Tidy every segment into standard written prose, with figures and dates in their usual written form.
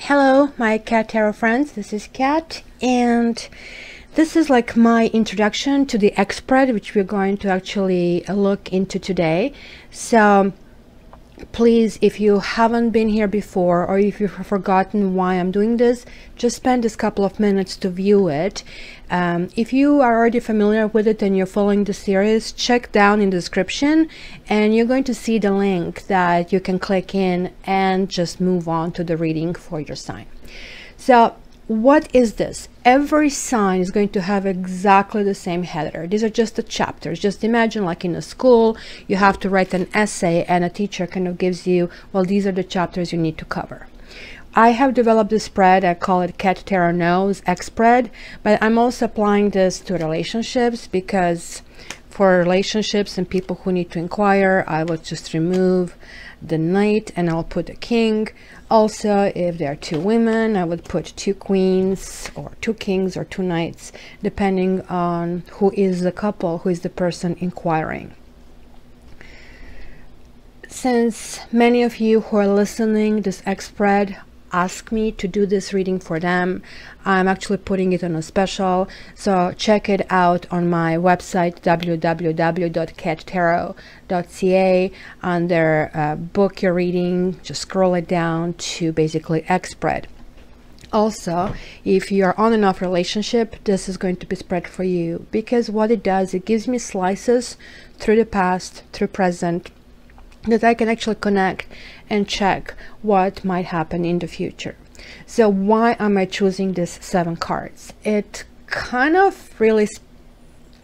Hello, my Cat Tarot friends. This is Cat, and this is like my introduction to the X spread, which we're going to actually look into today. So please, if you haven't been here before, or if you've forgotten why I'm doing this, just spend this couple of minutes to view it. If you are already familiar with it and you're following the series, check down in the description and you're going to see the link that you can click in and just move on to the reading for your sign. So what is this? Every sign is going to have exactly the same header. These are just the chapters. Just imagine like in a school, you have to write an essay and a teacher kind of gives you, well, these are the chapters you need to cover. I have developed this spread. I call it Cat Tarot Knows X spread, but I'm also applying this to relationships because for relationships and people who need to inquire, I will just remove the knight and I'll put a king. Also, if there are two women, I would put two queens or two kings or two knights, depending on who is the couple, who is the person inquiring. Since many of you who are listening this X spread ask me to do this reading for them, I'm actually putting it on a special, so check it out on my website www.cattarot.ca. under book your reading, just scroll it down to basically X spread. Also, if you are on and off relationship, this is going to be spread for you, because what it does, it gives me slices through the past, through present, that I can actually connect and check what might happen in the future. So why am I choosing these 7 cards? It kind of really,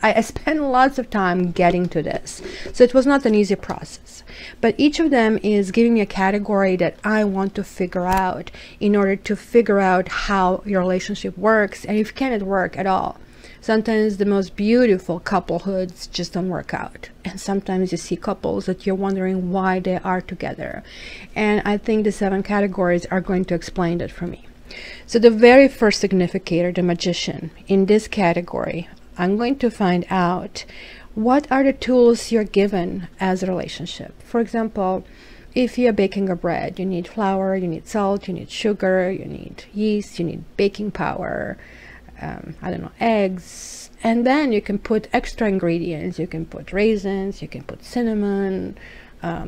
I spent lots of time getting to this, so it was not an easy process, but each of them is giving me a category that I want to figure out in order to figure out how your relationship works, and if can it work at all. Sometimes the most beautiful couplehoods just don't work out, and sometimes you see couples that you're wondering why they are together, and I think the 7 categories are going to explain that for me. So the very first significator, the Magician, in this category, I'm going to find out what are the tools you're given as a relationship. For example, if you're baking a bread, you need flour, you need salt, you need sugar, you need yeast, you need baking powder, I don't know, eggs, and then you can put extra ingredients. You can put raisins, you can put cinnamon,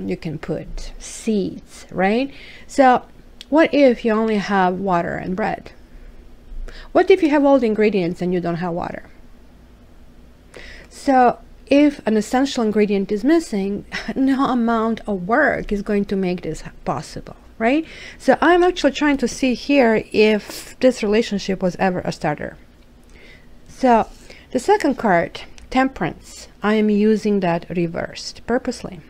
you can put seeds, right? So what if you only have water and bread? What if you have all the ingredients and you don't have water? So if an essential ingredient is missing, no amount of work is going to make this possible, right? So I'm actually trying to see here if this relationship was ever a starter. So the second card, Temperance, I am using that reversed purposely,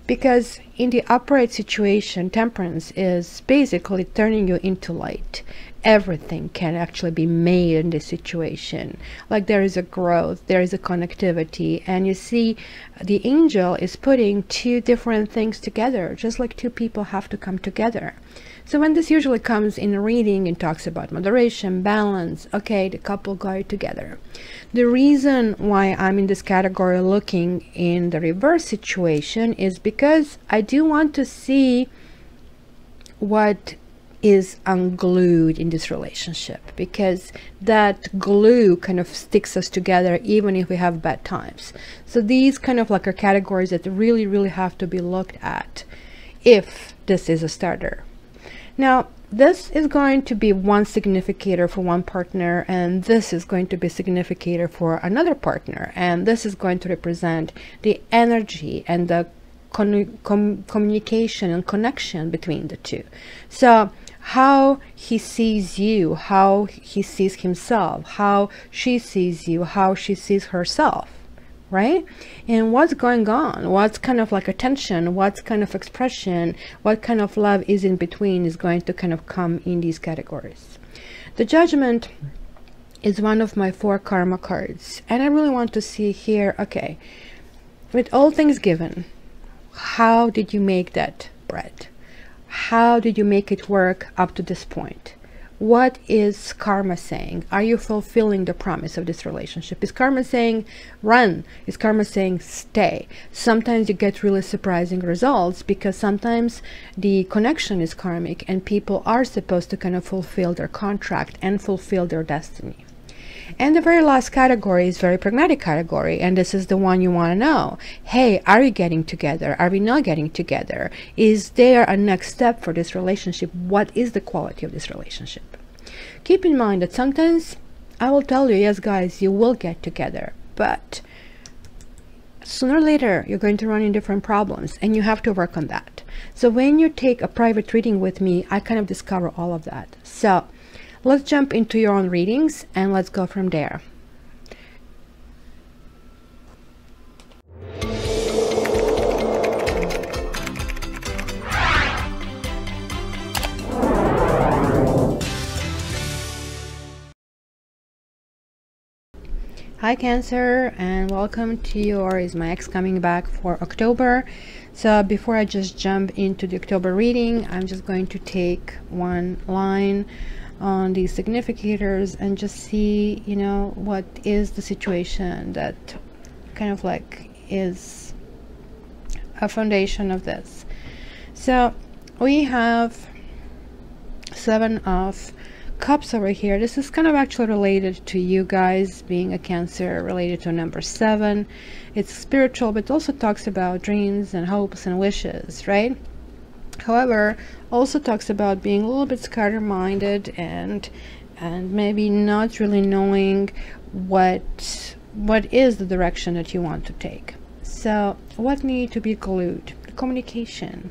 because in the upright situation, Temperance is basically turning you into light. Everything can actually be made in this situation. Like there is a growth, there is a connectivity, and you see the angel is putting 2 different things together, just like 2 people have to come together. So when this usually comes in a reading and talks about moderation, balance, okay, the couple got together. The reason why I'm in this category looking in the reverse situation is because I do want to see what is unglued in this relationship, because that glue kind of sticks us together even if we have bad times. So these kind of like are categories that really have to be looked at if this is a starter. Now this is going to be one significator for one partner, and this is going to be a significator for another partner, and this is going to represent the energy and the communication and connection between the two. So how he sees you, how he sees himself, how she sees you, how she sees herself, right? And what's going on, what's kind of like attention, what's kind of expression, what kind of love is in between is going to kind of come in these categories. The Judgment is one of my 4 karma cards, and I really want to see here, okay, with all things given, how did you make that bread? How did you make it work up to this point? what is karma saying? Are you fulfilling the promise of this relationship? Is karma saying run? Is karma saying stay? Sometimes you get really surprising results, because sometimes the connection is karmic and people are supposed to kind of fulfill their contract and fulfill their destiny. And the very last category is very pragmatic category, and this is the one you want to know. Hey, are we getting together? Are we not getting together? Is there a next step for this relationship? What is the quality of this relationship? Keep in mind that sometimes I will tell you, yes guys, you will get together, but sooner or later you're going to run into different problems and you have to work on that. So when you take a private reading with me, I kind of discover all of that. So let's jump into your own readings and let's go from there. Hi Cancer, and welcome to your Is My Ex Coming Back for October. So before I just jump into the October reading, I'm just going to take one line on these significators and just see, you know, what is the situation that kind of like is a foundation of this. So we have Seven of Cups over here. This is kind of actually related to you guys being a Cancer, related to number 7. It's spiritual, but it also talks about dreams and hopes and wishes, right? However, also talks about being a little bit scattered-minded and maybe not really knowing what is the direction that you want to take. So what need to be glued? The communication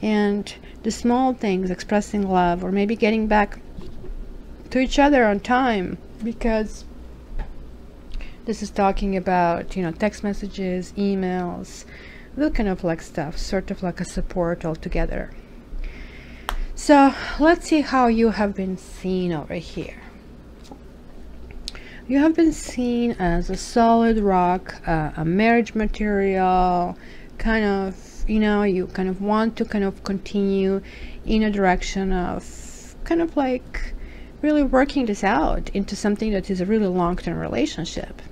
and the small things, expressing love, or maybe getting back to each other on time, because this is talking about, you know, text messages, emails, that kind of like stuff, sort of like a support altogether. So let's see how you have been seen over here. You have been seen as a solid rock, a marriage material, kind of, you know, you kind of want to kind of continue in a direction of kind of like really working this out into something that is a really long-term relationship.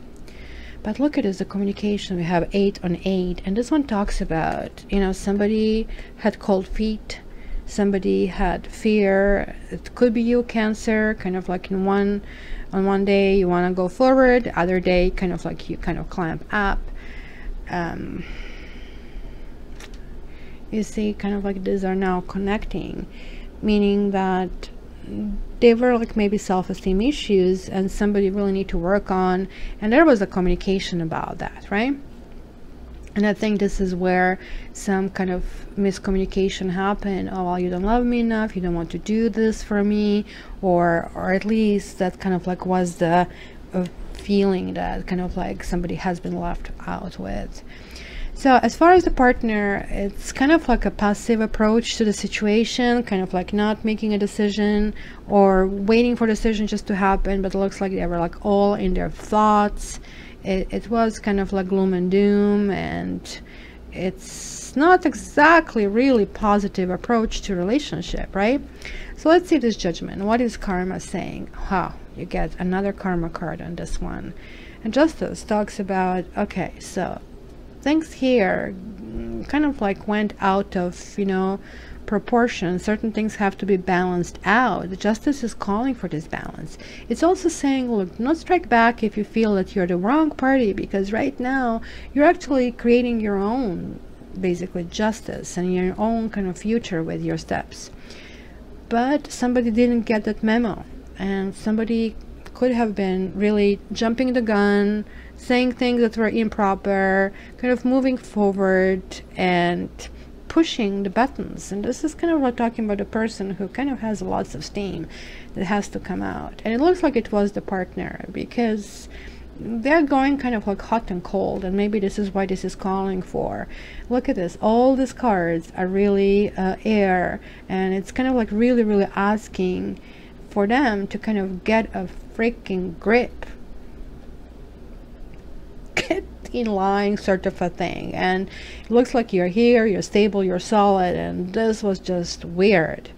But look at this, the communication. We have 8 on 8, and this one talks about, you know, somebody had cold feet, somebody had fear. It could be you, Cancer, kind of like on one day you want to go forward, the other day kind of like you kind of clamp up. You see, kind of like these are now connecting, meaning that they were like maybe self-esteem issues and somebody really need to work on, and there was a communication about that, right? And I think this is where some kind of miscommunication happened. Oh, well, you don't love me enough, you don't want to do this for me, or at least that kind of like was the feeling that kind of like somebody has been left out with. So as far as the partner, it's kind of like a passive approach to the situation, kind of like not making a decision or waiting for the decision just to happen, but it looks like they were like all in their thoughts. It was kind of like gloom and doom, and it's not exactly really positive approach to relationship, right? So let's see this Judgment. What is karma saying? Wow, you get another karma card on this one. And Justice talks about, okay, so things here kind of like went out of, you know, proportion. Certain things have to be balanced out. The Justice is calling for this balance. It's also saying, look, not strike back if you feel that you're the wrong party, because right now you're actually creating your own, basically, justice and your own kind of future with your steps. But somebody didn't get that memo, and somebody could have been really jumping the gun, saying things that were improper, kind of moving forward and pushing the buttons. And this is kind of like talking about a person who kind of has lots of steam that has to come out. And it looks like it was the partner, because they're going kind of like hot and cold, and maybe this is why this is calling for. Look at this, all these cards are really air, and it's kind of like really asking for them to kind of get a freaking grip, get in line, sort of a thing. And it looks like you're here, you're stable, you're solid, and this was just weird.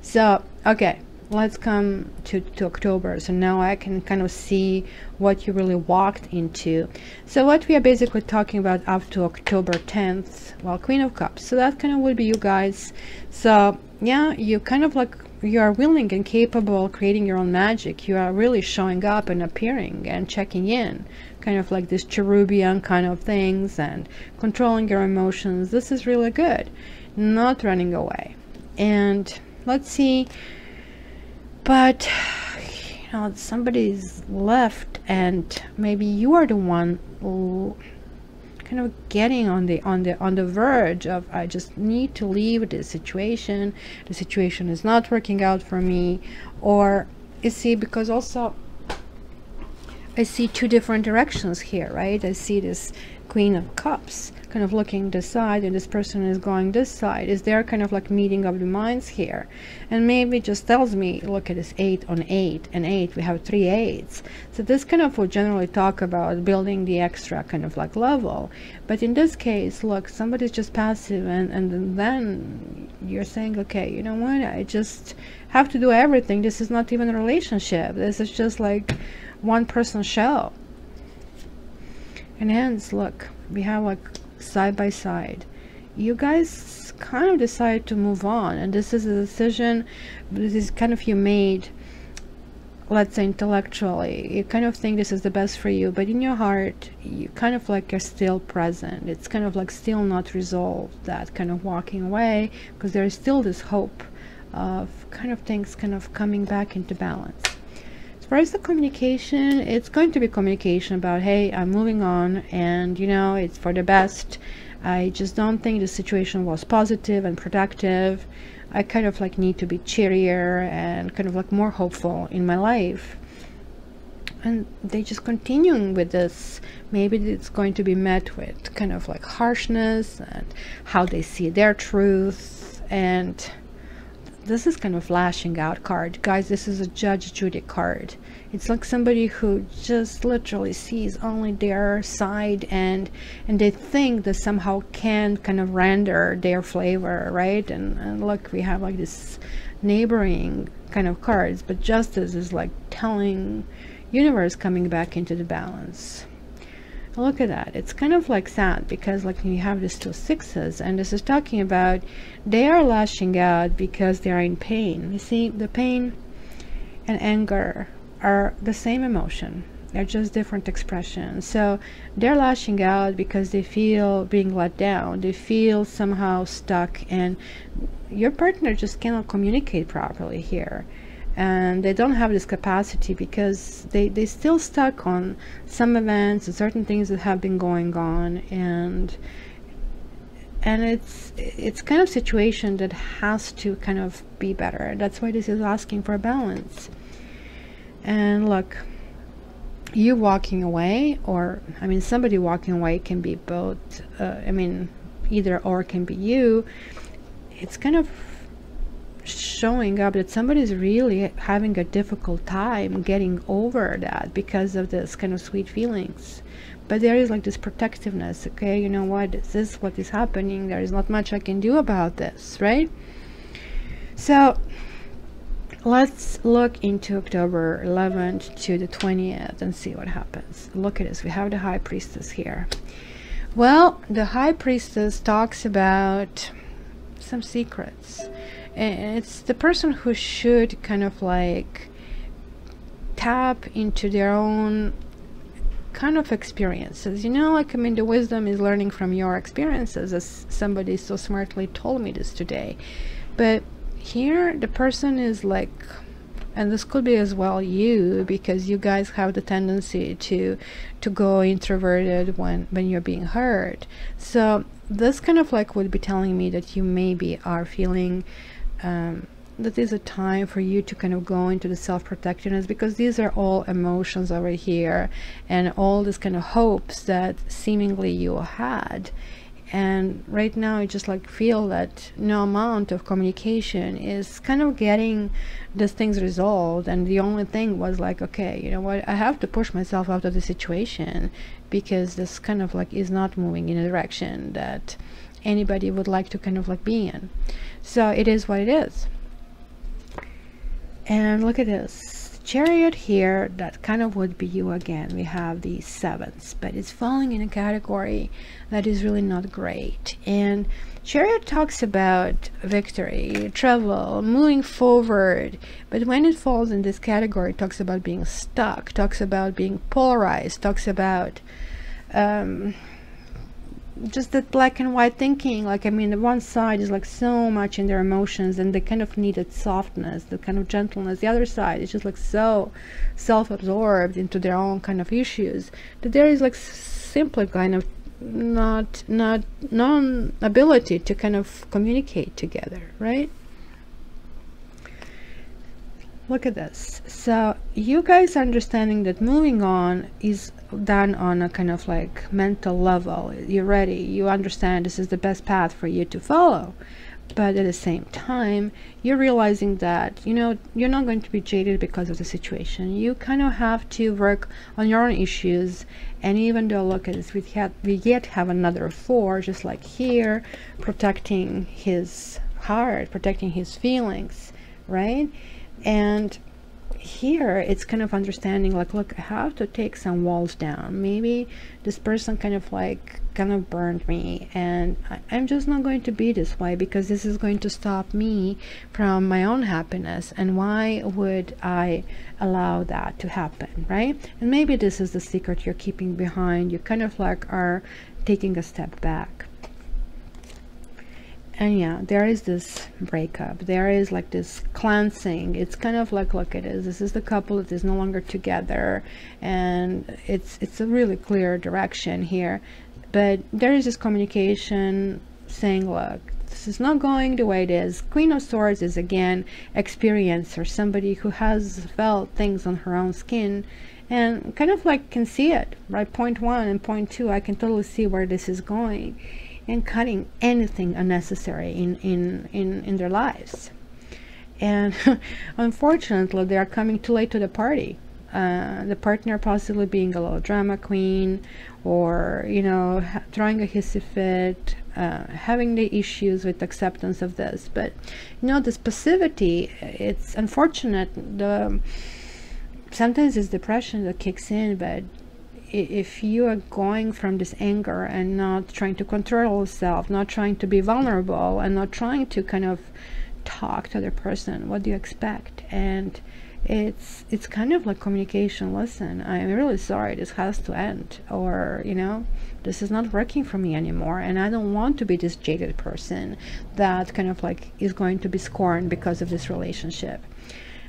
So okay, let's come to October. So now I can kind of see what you really walked into. So what we are basically talking about up to October 10th, well, Queen of Cups. So that kind of would be you guys. So yeah, you kind of like, you are willing and capable of creating your own magic. You are really showing up and appearing and checking in, kind of like this cherubian kind of things, and controlling your emotions. This is really good, not running away. And let's see, but you know, somebody's left, and maybe you are the one kind of getting on the verge of, I just need to leave this situation. The situation is not working out for me. Or you see, because also I see two different directions here, right? I see this Queen of Cups kind of looking this side, and this person is going this side. Is there kind of like meeting of the minds here? And maybe just tells me, look at this 8 on 8 and 8, we have 3 8s. So this kind of will generally talk about building the extra kind of like level. But in this case, look, somebody's just passive, and then you're saying, okay, you know what, I just have to do everything. This is not even a relationship. This is just like one person show. And hence, look, we have like side by side. You guys kind of decide to move on, and this is a decision. This is kind of you made, let's say intellectually. You kind of think this is the best for you, but in your heart, you kind of like are still present. It's kind of like still not resolved, that kind of walking away, because there is still this hope of kind of things kind of coming back into balance. As far as the communication, it's going to be communication about, hey, I'm moving on, and you know, it's for the best. I just don't think the situation was positive and productive. I kind of like need to be cheerier and kind of like more hopeful in my life. And they just continuing with this. Maybe it's going to be met with kind of like harshness and how they see their truth. And this is kind of lashing out card, guys. This is a Judge Judy card. It's like somebody who just literally sees only their side, and they think that somehow can kind of render their flavor, right? And look, we have like this neighboring kind of cards, but justice is like telling universe coming back into the balance. Look at that. It's kind of like sad, because like you have these 2 6s, and this is talking about they are lashing out because they are in pain. You see, the pain and anger are the same emotion. They're just different expressions. So they're lashing out because they feel being let down. They feel somehow stuck, and your partner just cannot communicate properly here. And they don't have this capacity because they still stuck on some events and certain things that have been going on, and it's kind of situation that has to kind of be better. That's why this is asking for a balance. And look, you walking away, or I mean somebody walking away, can be both. I mean either or can be you. It's kind of showing up that somebody's really having a difficult time getting over that because of this kind of sweet feelings. But there is like this protectiveness. Okay, you know what, this is what is happening. There is not much I can do about this, right? So let's look into October 11th to the 20th and see what happens. Look at this. We have the High Priestess here. Well, the High Priestess talks about some secrets. And it's the person who should kind of like tap into their own kind of experiences. You know, like, I mean, the wisdom is learning from your experiences, as somebody so smartly told me this today. But here the person is like, and this could be as well you, because you guys have the tendency to go introverted when you're being hurt. So this kind of like would be telling me that you maybe are feeling that is a time for you to kind of go into the self-protectiveness, because these are all emotions over here and all this kind of hopes that seemingly you had. And right now I just like feel that no amount of communication is kind of getting these things resolved, and the only thing was like, okay, you know what, I have to push myself out of the situation, because this kind of like is not moving in a direction that anybody would like to kind of like be in. So it is what it is. And look at this Chariot here, that kind of would be you again. We have these sevens, but it's falling in a category that is really not great. And Chariot talks about victory, travel, moving forward, but when it falls in this category, it talks about being stuck, talks about being polarized, talks about just that black and white thinking. Like, I mean, the one side is like so much in their emotions and they kind of needed softness, the kind of gentleness. The other side is just like so self-absorbed into their own kind of issues that there is like simply kind of non-ability to kind of communicate together, right? Look at this. So you guys understanding that moving on is done on a kind of like mental level. You're ready, you understand this is the best path for you to follow, but at the same time you're realizing that, you know, you're not going to be jaded because of the situation. You kind of have to work on your own issues. And even though, look at this, we yet have another 4, just like here, protecting his heart, protecting his feelings, right? And here it's kind of understanding like, look, I have to take some walls down. Maybe this person kind of burned me, and I'm just not going to be this way because this is going to stop me from my own happiness, and why would I allow that to happen, right? And maybe this is the secret you're keeping behind. You kind of like are taking a step back. And yeah, there is this breakup, there is like this cleansing. It's kind of like, look, this is the couple that is no longer together, and it's a really clear direction here. But there is this communication saying, look, this is not going the way it is. Queen of Swords is again experiencer, somebody who has felt things on her own skin and kind of like can see it, right? Point 1 and point 2, I can totally see where this is going, and cutting anything unnecessary in their lives. And unfortunately they are coming too late to the party. The partner possibly being a little drama queen, or, you know, throwing a hissy fit, having the issues with acceptance of this. But you know, this passivity, it's unfortunate. Sometimes it's depression that kicks in, but if you are going from this anger and not trying to control yourself, not trying to be vulnerable, and not trying to kind of talk to the person, what do you expect? And it's kind of like communication. Listen, I'm really sorry, this has to end, or, you know, this is not working for me anymore, and I don't want to be this jaded person that kind of like is going to be scorned because of this relationship.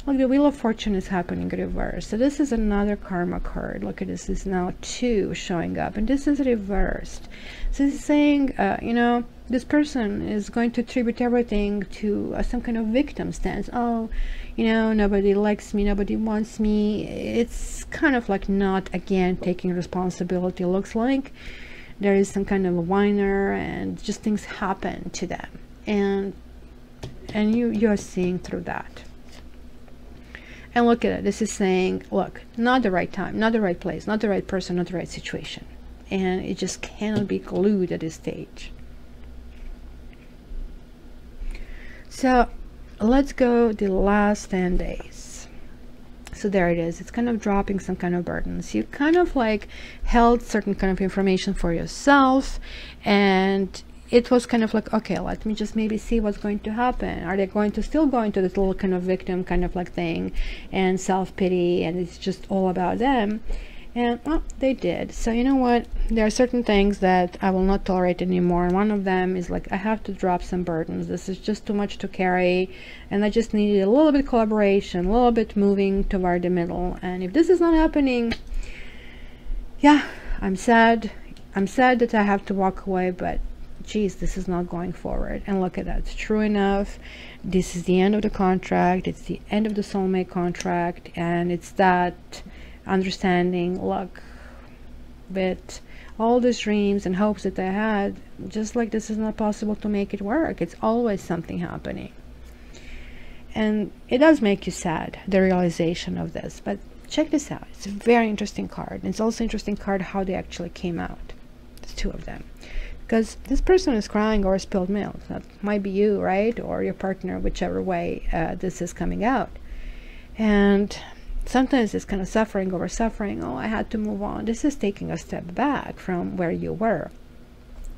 Look, the Wheel of Fortune is happening in reverse. So this is another karma card. Look at this, is now 2 showing up, and this is reversed. So it's saying, you know, this person is going to attribute everything to some kind of victim stance. Oh, you know, nobody likes me, nobody wants me. It's kind of like not, again, taking responsibility. It looks like there is some kind of a whiner, and just things happen to them. And you're seeing through that. And look at it, this is saying, look, not the right time, not the right place, not the right person, not the right situation. And it just cannot be glued at this stage. So let's go the last 10 days. So there it is. It's kind of dropping some kind of burdens. You kind of like held certain kind of information for yourself, and it was kind of like, okay, let me just maybe see what's going to happen. Are they going to still go into this little kind of victim kind of like thing and self-pity, and it's just all about them? And well, they did. So you know what, there are certain things that I will not tolerate anymore, and one of them is like, I have to drop some burdens. This is just too much to carry, and I just needed a little bit collaboration, a little bit moving toward the middle. And if this is not happening, yeah, I'm sad that I have to walk away, but geez, this is not going forward. And look at that, it's true enough. This is the end of the contract, it's the end of the soulmate contract, and it's that understanding, look, with all these dreams and hopes that I had, just like this is not possible to make it work. It's always something happening, and it does make you sad, the realization of this. But check this out, it's a very interesting card. It's also interesting card how they actually came out. There's 2 of them, because this person is crying over spilled milk. That might be you, right? Or your partner, whichever way this is coming out. And sometimes it's kind of suffering over suffering. Oh, I had to move on. This is taking a step back from where you were,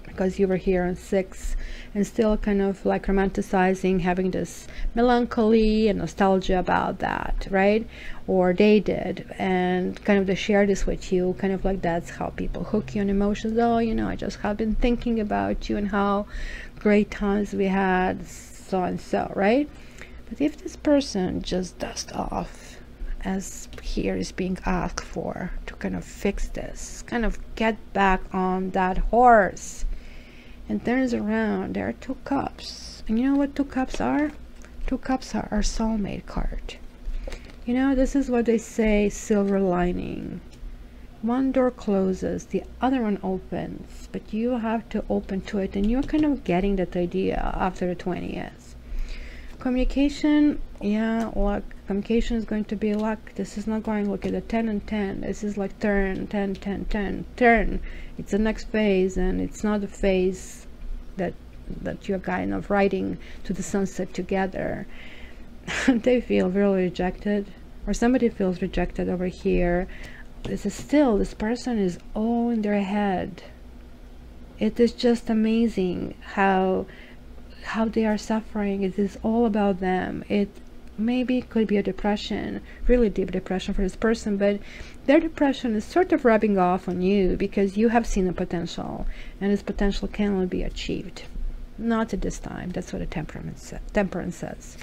because you were here on 6 and still kind of like romanticizing, having this melancholy and nostalgia about that, right? Or they did, and kind of they share this with you, kind of like that's how people hook you on emotions. Oh, you know, I just have been thinking about you and how great times we had, so and so, right? But if this person just dusts off, as here is being asked for, to kind of fix this, kind of get back on that horse, and turns around, there are 2 cups. And you know what 2 cups are? 2 cups are our soulmate card. You know, this is what they say, silver lining. One door closes, the other one opens, but you have to open to it, and you're kind of getting that idea after the 20th. Communication, yeah, luck. Communication is going to be luck. This is not going, look at the 10 and 10. This is like turn, 10, 10, 10, turn. It's the next phase, and it's not a phase that you're kind of riding to the sunset together. They feel really rejected, or somebody feels rejected over here. This is still, this person is all in their head. It is just amazing how they are suffering. It is all about them. It maybe could be a depression, really deep depression for this person, but their depression is sort of rubbing off on you because you have seen a potential, and this potential cannot be achieved. Not at this time. That's what a temperance says.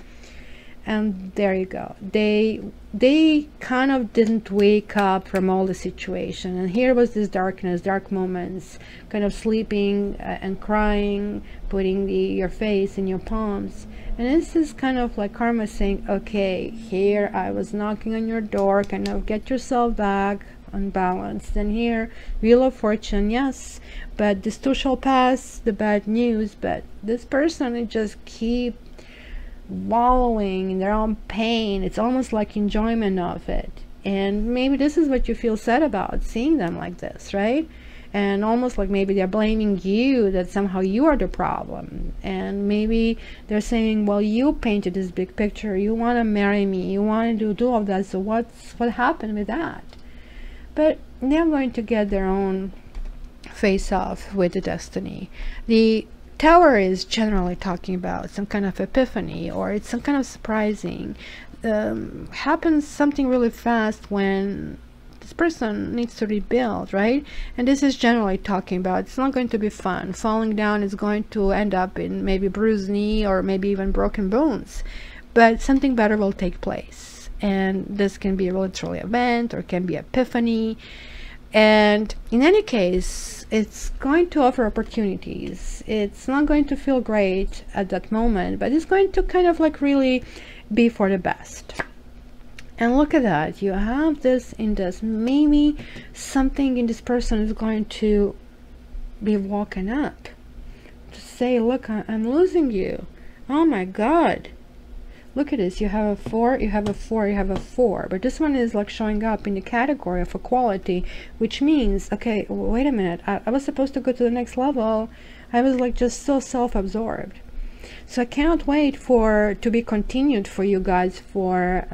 And there you go. They kind of didn't wake up from all the situation, and here was this darkness, dark moments, kind of sleeping and crying, putting your face in your palms. And this is kind of like karma saying, okay, here I was knocking on your door, kind of get yourself back unbalanced. And here, Wheel of Fortune, yes, but this too shall pass, the bad news. But this person, it just keep wallowing in their own pain. It's almost like enjoyment of it. And maybe this is what you feel sad about, seeing them like this, right? And almost like maybe they're blaming you, that somehow you are the problem. And maybe they're saying, well, you painted this big picture, you want to marry me, you want to do all that, so what happened with that? But they're going to get their own face off with the destiny. The Tower is generally talking about some kind of epiphany, or it's some kind of surprising. Happens something really fast when this person needs to rebuild, right? And this is generally talking about, it's not going to be fun. Falling down is going to end up in maybe bruised knee or maybe even broken bones, but something better will take place. And this can be a literally event, or can be epiphany. And in any case, it's going to offer opportunities. It's not going to feel great at that moment, but it's going to kind of like really be for the best. And look at that, you have this in this. Maybe something in this person is going to be walking up to say, look, I'm losing you. Oh my God. Look at this, you have a 4, you have a 4, you have a 4, but this one is like showing up in the category of equality, which means, okay, wait a minute, I was supposed to go to the next level. I was like just so self-absorbed. So I cannot wait to be continued for you guys for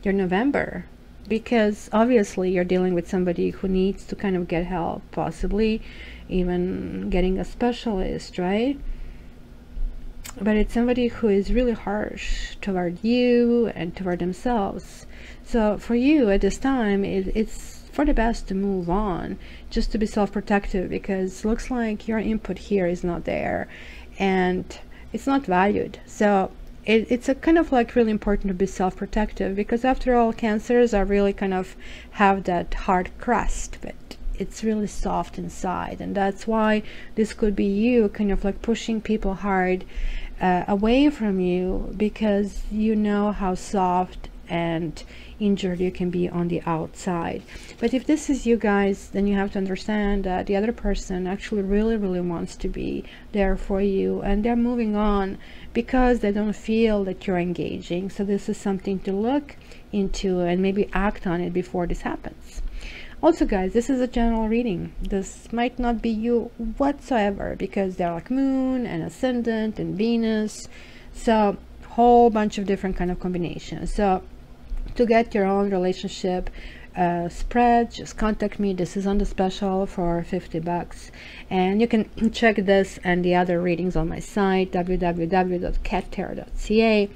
your November, because obviously you're dealing with somebody who needs to kind of get help, possibly even getting a specialist, right? But it's somebody who is really harsh toward you and toward themselves. So for you at this time, it's for the best to move on, just to be self-protective, because looks like your input here is not there and it's not valued. So it's a kind of like really important to be self-protective, because after all, cancers are really kind of have that hard crust, but it's really soft inside. And that's why this could be you kind of like pushing people hard away from you, because you know how soft and injured you can be on the outside. But if this is you guys, then you have to understand that the other person actually really wants to be there for you, and they're moving on because they don't feel that you're engaging. So this is something to look into and maybe act on it before this happens. Also guys, this is a general reading. This might not be you whatsoever, because they're like moon and ascendant and Venus. So whole bunch of different kind of combinations. So to get your own relationship spread, just contact me. This is on the special for $50, and you can check this and the other readings on my site, www.cattarot.ca.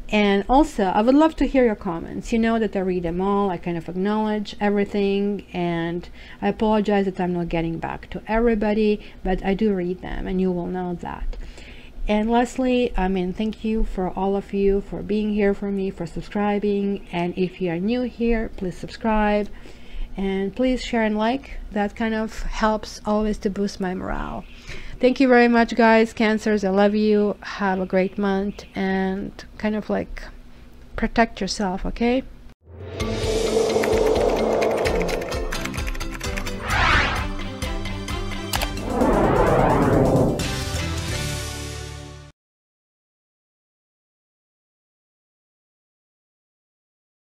And also, I would love to hear your comments. You know that I read them all. I kind of acknowledge everything, and I apologize that I'm not getting back to everybody, but I do read them, and you will know that. And lastly, thank you for all of you for being here for me, for subscribing. And if you are new here, please subscribe and please share and like. That kind of helps always to boost my morale. Thank you very much, guys. Cancers, I love you. Have a great month, and kind of like protect yourself, okay?